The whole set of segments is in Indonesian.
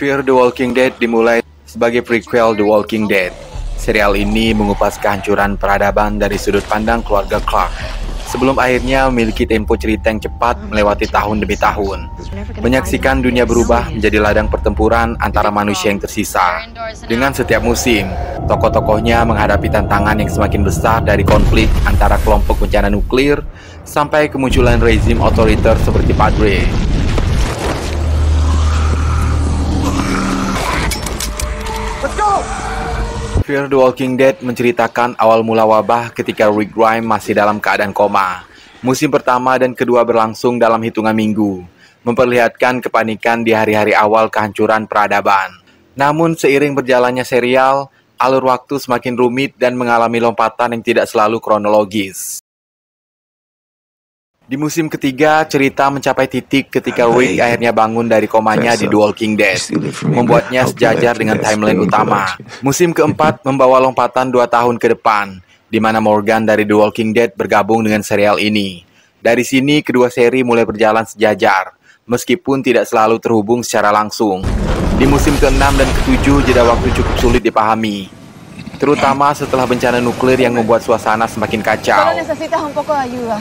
Fear the Walking Dead dimulai sebagai prequel The Walking Dead. Serial ini mengupas kehancuran peradaban dari sudut pandang keluarga Clark, sebelum akhirnya memiliki tempo cerita yang cepat melewati tahun demi tahun. Menyaksikan dunia berubah menjadi ladang pertempuran antara manusia yang tersisa. Dengan setiap musim, tokoh-tokohnya menghadapi tantangan yang semakin besar, dari konflik antara kelompok bencana nuklir sampai kemunculan rezim otoriter seperti Padre. Let's go! Fear the Walking Dead menceritakan awal mula wabah ketika Rick Grimes masih dalam keadaan koma. Musim pertama dan kedua berlangsung dalam hitungan minggu, memperlihatkan kepanikan di hari-hari awal kehancuran peradaban. Namun seiring berjalannya serial, alur waktu semakin rumit dan mengalami lompatan yang tidak selalu kronologis. Di musim ketiga, cerita mencapai titik ketika Rick akhirnya bangun dari komanya di The Walking Dead, membuatnya sejajar dengan timeline utama. Musim keempat membawa lompatan 2 tahun ke depan, di mana Morgan dari The Walking Dead bergabung dengan serial ini. Dari sini, kedua seri mulai berjalan sejajar, meskipun tidak selalu terhubung secara langsung. Di musim ke-6 dan ke-7, jeda waktu cukup sulit dipahami, terutama setelah bencana nuklir yang membuat suasana semakin kacau.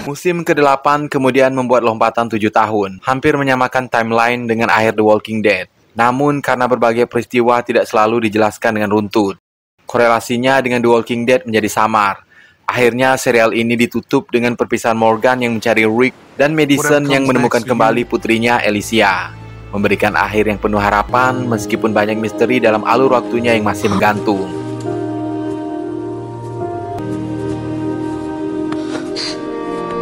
Musim ke-8 kemudian membuat lompatan 7 tahun, hampir menyamakan timeline dengan akhir The Walking Dead. Namun karena berbagai peristiwa tidak selalu dijelaskan dengan runtut, korelasinya dengan The Walking Dead menjadi samar. Akhirnya serial ini ditutup dengan perpisahan Morgan yang mencari Rick dan Madison yang menemukan kembali putrinya Alicia, memberikan akhir yang penuh harapan meskipun banyak misteri dalam alur waktunya yang masih menggantung.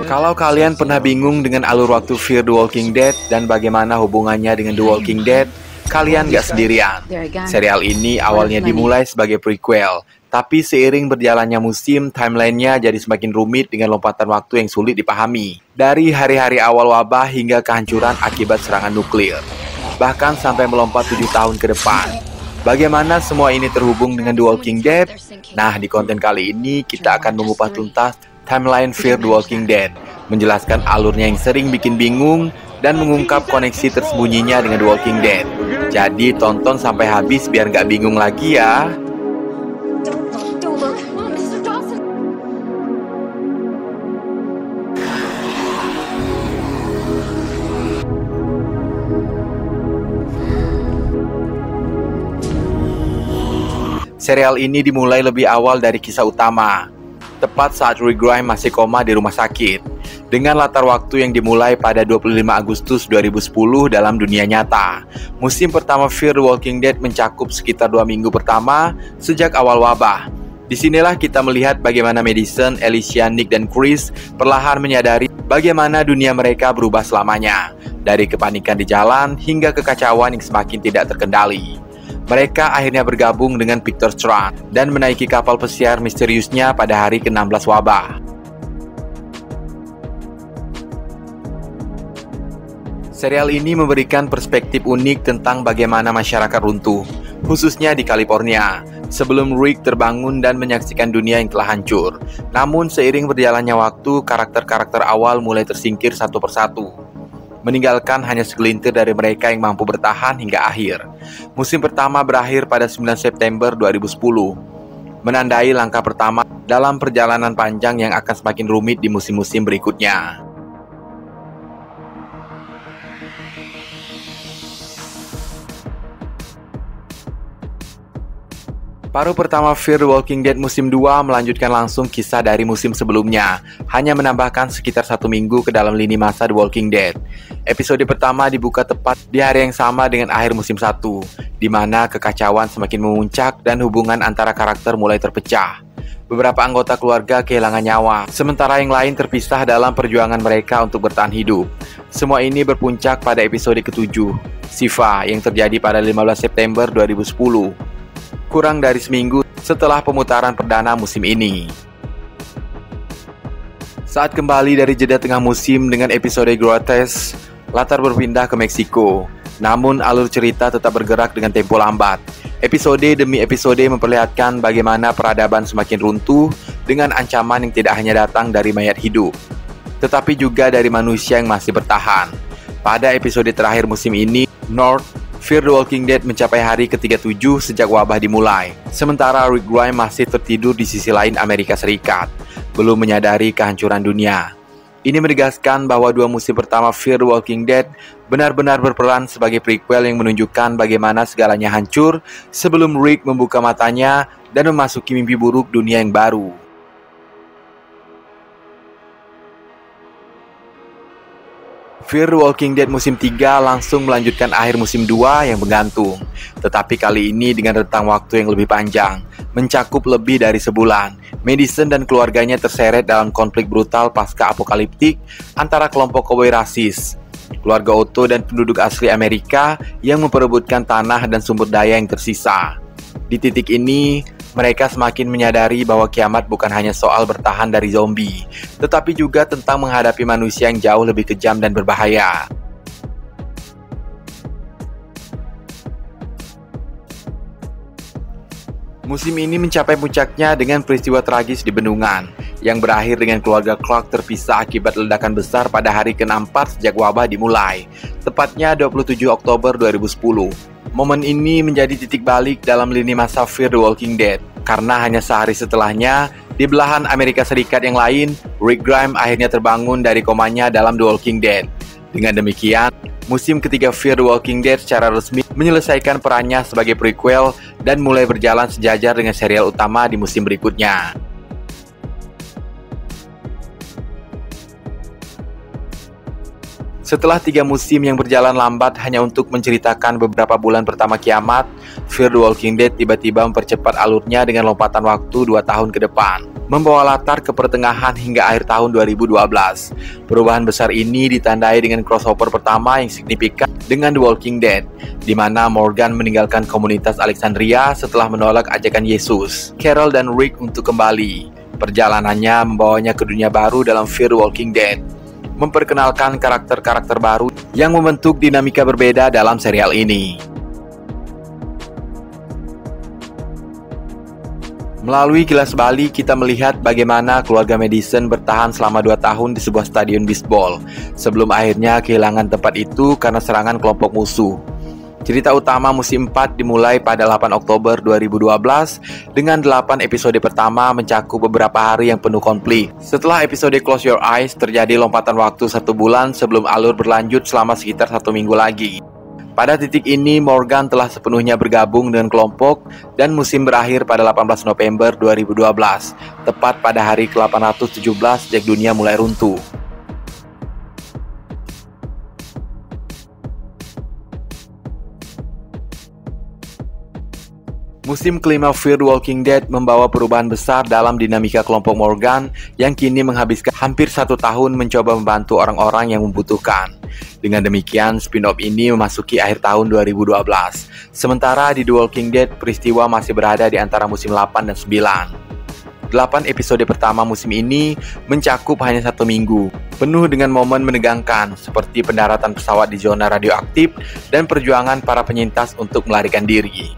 Kalau kalian pernah bingung dengan alur waktu Fear the Walking Dead dan bagaimana hubungannya dengan The Walking Dead, kalian gak sendirian. Serial ini awalnya dimulai sebagai prequel, tapi seiring berjalannya musim, timelinenya jadi semakin rumit dengan lompatan waktu yang sulit dipahami. Dari hari-hari awal wabah hingga kehancuran akibat serangan nuklir, bahkan sampai melompat 7 tahun ke depan. Bagaimana semua ini terhubung dengan The Walking Dead? Nah, di konten kali ini kita akan mengupas tuntas timeline Fear the Walking Dead, menjelaskan alurnya yang sering bikin bingung dan mengungkap koneksi tersembunyinya dengan The Walking Dead. Jadi tonton sampai habis biar nggak bingung lagi ya. Serial ini dimulai lebih awal dari kisah utama, tepat saat Rick Grimes masih koma di rumah sakit, dengan latar waktu yang dimulai pada 25 Agustus 2010 dalam dunia nyata. Musim pertama Fear the Walking Dead mencakup sekitar 2 minggu pertama sejak awal wabah. Disinilah kita melihat bagaimana Madison, Alicia, Nick, dan Chris perlahan menyadari bagaimana dunia mereka berubah selamanya, dari kepanikan di jalan hingga kekacauan yang semakin tidak terkendali. Mereka akhirnya bergabung dengan Victor Strand dan menaiki kapal pesiar misteriusnya pada hari ke-16 wabah. Serial ini memberikan perspektif unik tentang bagaimana masyarakat runtuh, khususnya di California, sebelum Rick terbangun dan menyaksikan dunia yang telah hancur. Namun seiring berjalannya waktu, karakter-karakter awal mulai tersingkir satu persatu, meninggalkan hanya segelintir dari mereka yang mampu bertahan hingga akhir. Musim pertama berakhir pada 9 September 2010, menandai langkah pertama dalam perjalanan panjang yang akan semakin rumit di musim-musim berikutnya. Paruh pertama Fear the Walking Dead musim 2 melanjutkan langsung kisah dari musim sebelumnya, hanya menambahkan sekitar 1 minggu ke dalam lini masa The Walking Dead. Episode pertama dibuka tepat di hari yang sama dengan akhir musim 1, di mana kekacauan semakin memuncak dan hubungan antara karakter mulai terpecah. Beberapa anggota keluarga kehilangan nyawa, sementara yang lain terpisah dalam perjuangan mereka untuk bertahan hidup. Semua ini berpuncak pada episode ke-7, Shiva, yang terjadi pada 15 September 2010. Kurang dari seminggu setelah pemutaran perdana musim ini. Saat kembali dari jeda tengah musim dengan episode Grotesque, latar berpindah ke Meksiko. Namun alur cerita tetap bergerak dengan tempo lambat. Episode demi episode memperlihatkan bagaimana peradaban semakin runtuh dengan ancaman yang tidak hanya datang dari mayat hidup, tetapi juga dari manusia yang masih bertahan. Pada episode terakhir musim ini, North Fear the Walking Dead mencapai hari ke-37 sejak wabah dimulai, sementara Rick Grimes masih tertidur di sisi lain Amerika Serikat, belum menyadari kehancuran dunia. Ini menegaskan bahwa dua musim pertama Fear the Walking Dead benar-benar berperan sebagai prequel yang menunjukkan bagaimana segalanya hancur sebelum Rick membuka matanya dan memasuki mimpi buruk dunia yang baru. Fear the Walking Dead musim 3 langsung melanjutkan akhir musim 2 yang menggantung. Tetapi kali ini dengan rentang waktu yang lebih panjang, mencakup lebih dari sebulan. Madison dan keluarganya terseret dalam konflik brutal pasca apokaliptik antara kelompok koboi rasis, keluarga Otto dan penduduk asli Amerika yang memperebutkan tanah dan sumber daya yang tersisa. Di titik ini, mereka semakin menyadari bahwa kiamat bukan hanya soal bertahan dari zombie, tetapi juga tentang menghadapi manusia yang jauh lebih kejam dan berbahaya. Musim ini mencapai puncaknya dengan peristiwa tragis di bendungan, yang berakhir dengan keluarga Clark terpisah akibat ledakan besar pada hari ke-64 sejak wabah dimulai, tepatnya 27 Oktober 2010. Momen ini menjadi titik balik dalam lini masa Fear the Walking Dead, karena hanya sehari setelahnya, di belahan Amerika Serikat yang lain, Rick Grimes akhirnya terbangun dari komanya dalam The Walking Dead. Dengan demikian, musim ketiga Fear the Walking Dead secara resmi menyelesaikan perannya sebagai prequel dan mulai berjalan sejajar dengan serial utama di musim berikutnya. Setelah 3 musim yang berjalan lambat hanya untuk menceritakan beberapa bulan pertama kiamat, Fear the Walking Dead tiba-tiba mempercepat alurnya dengan lompatan waktu 2 tahun ke depan, membawa latar ke pertengahan hingga akhir tahun 2012. Perubahan besar ini ditandai dengan crossover pertama yang signifikan dengan The Walking Dead, di mana Morgan meninggalkan komunitas Alexandria setelah menolak ajakan Yesus, Carol dan Rick untuk kembali. Perjalanannya membawanya ke dunia baru dalam Fear the Walking Dead, memperkenalkan karakter-karakter baru yang membentuk dinamika berbeda dalam serial ini. Melalui kilas balik, kita melihat bagaimana keluarga Madison bertahan selama 2 tahun di sebuah stadion bisbol, sebelum akhirnya kehilangan tempat itu karena serangan kelompok musuh. Cerita utama musim 4 dimulai pada 8 Oktober 2012 dengan 8 episode pertama mencakup beberapa hari yang penuh konflik. Setelah episode Close Your Eyes, terjadi lompatan waktu 1 bulan sebelum alur berlanjut selama sekitar 1 minggu lagi. Pada titik ini, Morgan telah sepenuhnya bergabung dengan kelompok dan musim berakhir pada 18 November 2012, tepat pada hari ke-817 sejak dunia mulai runtuh. Musim kelima Fear the Walking Dead membawa perubahan besar dalam dinamika kelompok Morgan yang kini menghabiskan hampir 1 tahun mencoba membantu orang-orang yang membutuhkan. Dengan demikian, spin-off ini memasuki akhir tahun 2012. Sementara di The Walking Dead, peristiwa masih berada di antara musim 8 dan 9. 8 episode pertama musim ini mencakup hanya 1 minggu, penuh dengan momen menegangkan seperti pendaratan pesawat di zona radioaktif dan perjuangan para penyintas untuk melarikan diri.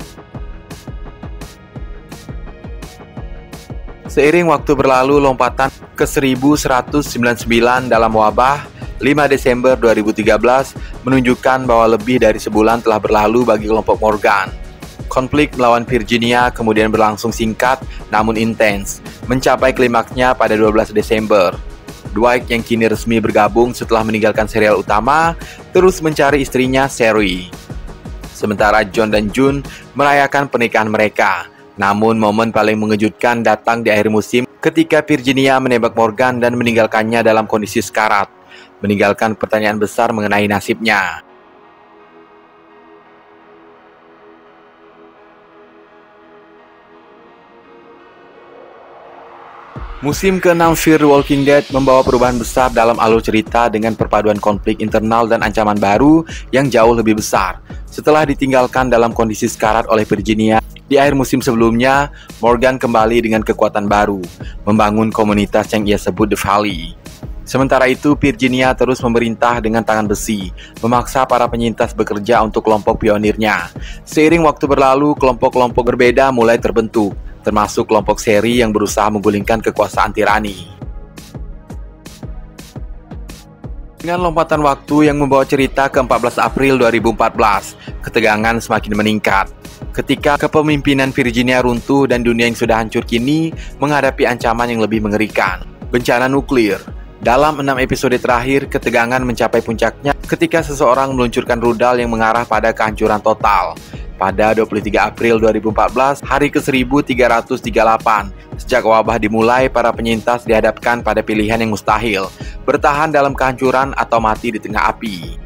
Seiring waktu berlalu, lompatan ke 1199 dalam wabah 5 Desember 2013 menunjukkan bahwa lebih dari sebulan telah berlalu bagi kelompok Morgan. Konflik melawan Virginia kemudian berlangsung singkat namun intens, mencapai klimaksnya pada 12 Desember. Dwight yang kini resmi bergabung setelah meninggalkan serial utama, terus mencari istrinya Sherry. Sementara John dan June merayakan pernikahan mereka. Namun momen paling mengejutkan datang di akhir musim ketika Virginia menembak Morgan dan meninggalkannya dalam kondisi sekarat, meninggalkan pertanyaan besar mengenai nasibnya. Musim ke-6 Fear the Walking Dead membawa perubahan besar dalam alur cerita dengan perpaduan konflik internal dan ancaman baru yang jauh lebih besar. Setelah ditinggalkan dalam kondisi sekarat oleh Virginia, di akhir musim sebelumnya, Morgan kembali dengan kekuatan baru, membangun komunitas yang ia sebut The Valley. Sementara itu, Virginia terus memerintah dengan tangan besi, memaksa para penyintas bekerja untuk kelompok pionirnya. Seiring waktu berlalu, kelompok-kelompok berbeda mulai terbentuk, termasuk kelompok seri yang berusaha menggulingkan kekuasaan tirani. Dengan lompatan waktu yang membawa cerita ke 14 April 2014, ketegangan semakin meningkat. Ketika kepemimpinan Virginia runtuh dan dunia yang sudah hancur kini menghadapi ancaman yang lebih mengerikan, bencana nuklir. Dalam 6 episode terakhir, ketegangan mencapai puncaknya ketika seseorang meluncurkan rudal yang mengarah pada kehancuran total. Pada 23 April 2014, hari ke-1338, sejak wabah dimulai, para penyintas dihadapkan pada pilihan yang mustahil, bertahan dalam kehancuran atau mati di tengah api.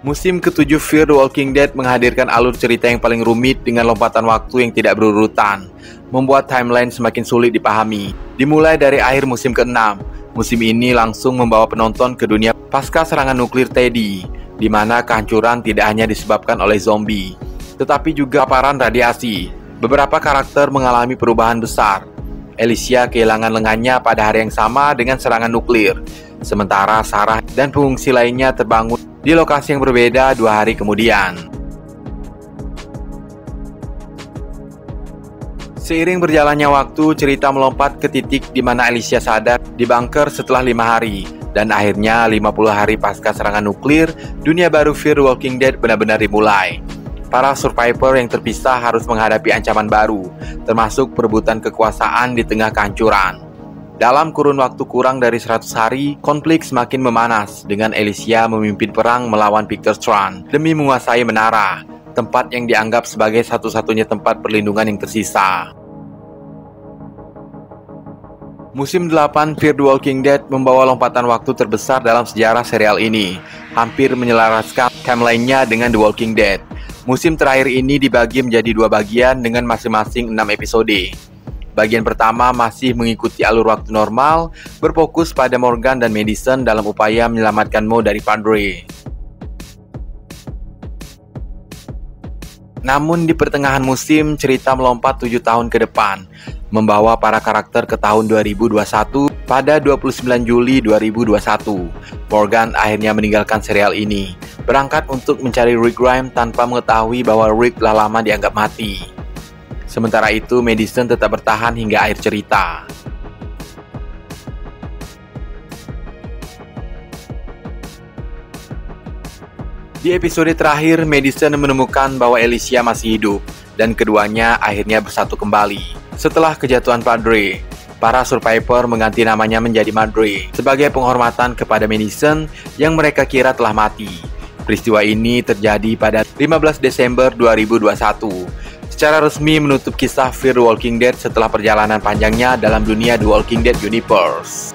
Musim ke-7 Fear the Walking Dead menghadirkan alur cerita yang paling rumit dengan lompatan waktu yang tidak berurutan, membuat timeline semakin sulit dipahami. Dimulai dari akhir musim ke-6, musim ini langsung membawa penonton ke dunia pasca serangan nuklir Teddy, di mana kehancuran tidak hanya disebabkan oleh zombie, tetapi juga paparan radiasi. Beberapa karakter mengalami perubahan besar. Alicia kehilangan lengannya pada hari yang sama dengan serangan nuklir, sementara Sarah dan pengungsi lainnya terbangun di lokasi yang berbeda 2 hari kemudian. Seiring berjalannya waktu, cerita melompat ke titik di mana Alicia sadar di bunker setelah 5 hari. Dan akhirnya 50 hari pasca serangan nuklir, dunia baru Fear the Walking Dead benar-benar dimulai. Para survivor yang terpisah harus menghadapi ancaman baru, termasuk perebutan kekuasaan di tengah kehancuran. Dalam kurun waktu kurang dari 100 hari, konflik semakin memanas dengan Alicia memimpin perang melawan Victor Strand demi menguasai menara, tempat yang dianggap sebagai satu-satunya tempat perlindungan yang tersisa. Musim 8 Fear the Walking Dead membawa lompatan waktu terbesar dalam sejarah serial ini, hampir menyelaraskan timeline-nya dengan The Walking Dead. Musim terakhir ini dibagi menjadi 2 bagian dengan masing-masing 6 episode. Bagian pertama masih mengikuti alur waktu normal, berfokus pada Morgan dan Madison dalam upaya menyelamatkan Mo dari Padre. Namun di pertengahan musim, cerita melompat 7 tahun ke depan, membawa para karakter ke tahun 2021. Pada 29 Juli 2021, Morgan akhirnya meninggalkan serial ini, berangkat untuk mencari Rick Grimes tanpa mengetahui bahwa Rick telah lama dianggap mati. Sementara itu, Madison tetap bertahan hingga akhir cerita. Di episode terakhir, Madison menemukan bahwa Alicia masih hidup, dan keduanya akhirnya bersatu kembali. Setelah kejatuhan Padre, para survivor mengganti namanya menjadi Madre sebagai penghormatan kepada Madison yang mereka kira telah mati. Peristiwa ini terjadi pada 15 Desember 2021, secara resmi menutup kisah Fear the Walking Dead setelah perjalanan panjangnya dalam dunia The Walking Dead Universe.